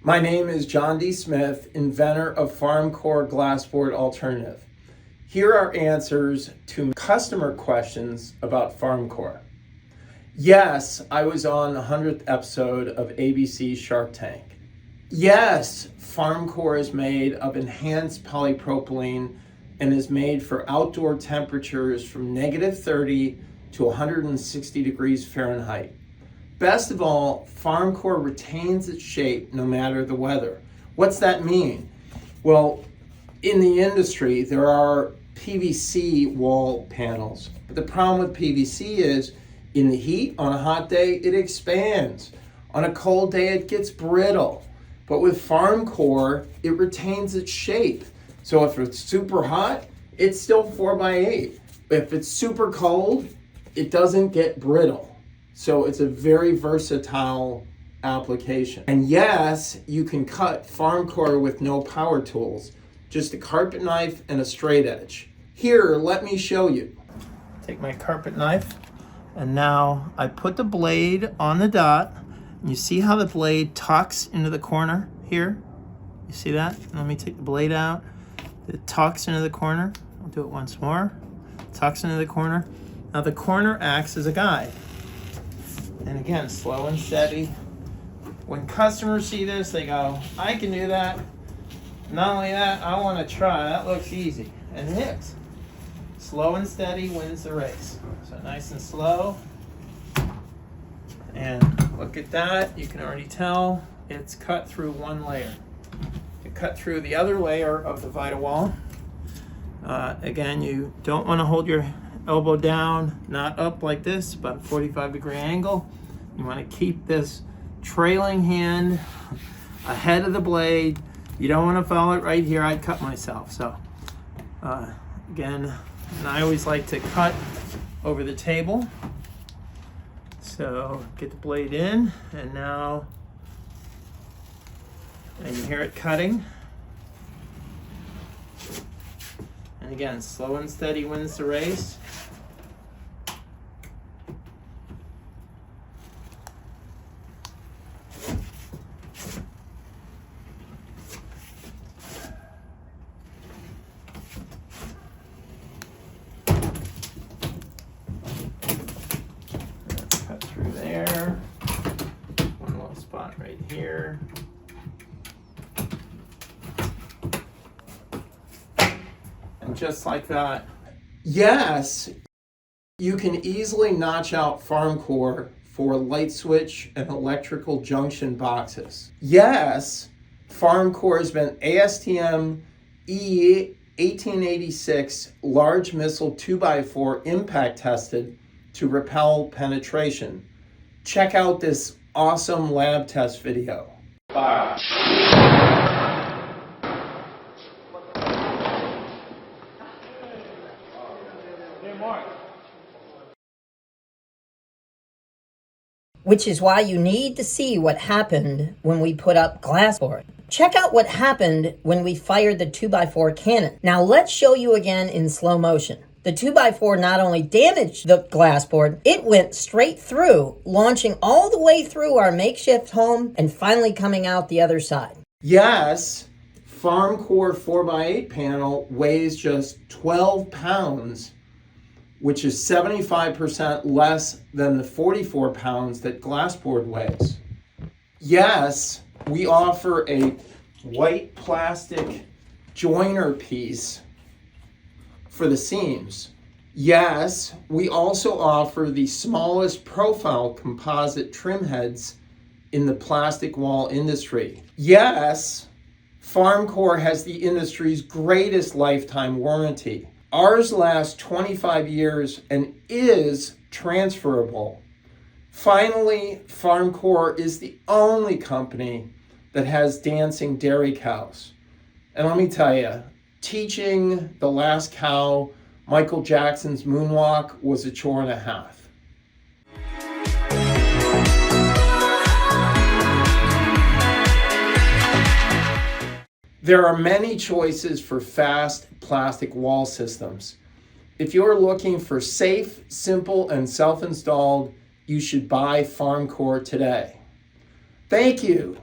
My name is John D. Smith, inventor of FARM CORR glassboard alternative. Here are answers to customer questions about FARM CORR. Yes, I was on the 100th episode of ABC's Shark Tank. Yes, FARM CORR is made of enhanced polypropylene and is made for outdoor temperatures from -30 to 160 degrees Fahrenheit. Best of all, FARM CORR retains its shape no matter the weather. What's that mean? Well, in the industry, there are PVC wall panels. But the problem with PVC is, in the heat, on a hot day, it expands. On a cold day, it gets brittle. But with FARM CORR, it retains its shape. So if it's super hot, it's still 4x8. If it's super cold, it doesn't get brittle. So it's a very versatile application. And yes, you can cut FARM CORR with no power tools, just a carpet knife and a straight edge. Here, let me show you. Take my carpet knife, and now I put the blade on the dot. You see how the blade tucks into the corner here? You see that? Let me take the blade out. It tucks into the corner. I'll do it once more. Tucks into the corner. Now the corner acts as a guide. And again, slow and steady. When customers see this, they go, I can do that. Not only that, I want to try. That looks easy. And it is. Slow and steady wins the race. So nice and slow. And look at that. You can already tell it's cut through one layer. To cut through the other layer of the Vita wall. Again, you don't want to hold your elbow down, not up like this, but a 45-degree angle. You want to keep this trailing hand ahead of the blade. You don't want to follow it right here. I'd cut myself. So again, and I always like to cut over the table. So get the blade in, and now, and you hear it cutting. And again, slow and steady wins the race. Cut through there. One little spot right here. And just like that. Yes, you can easily notch out FARM CORR for light switch and electrical junction boxes. Yes, FARM CORR has been ASTM E1886 Large Missile 2x4 impact tested to repel penetration. Check out this awesome lab test video. Fire. Which is why you need to see what happened when we put up glassboard. Check out what happened when we fired the 2x4 cannon. Now let's show you again in slow motion. The 2x4 not only damaged the glassboard, it went straight through, launching all the way through our makeshift home and finally coming out the other side. Yes, FARM CORR 4x8 panel weighs just 12 pounds, which is 75% less than the 44 pounds that glassboard weighs. Yes, we offer a white plastic joiner piece for the seams. Yes, we also offer the smallest profile composite trim heads in the plastic wall industry. Yes, FARM CORR has the industry's greatest lifetime warranty. Ours lasts 25 years and is transferable. Finally, FARM CORR is the only company that has dancing dairy cows. And let me tell you, teaching the last cow Michael Jackson's moonwalk was a chore and a half. There are many choices for fast plastic wall systems. If you're looking for safe, simple, and self-installed, you should buy FARM CORR today. Thank you.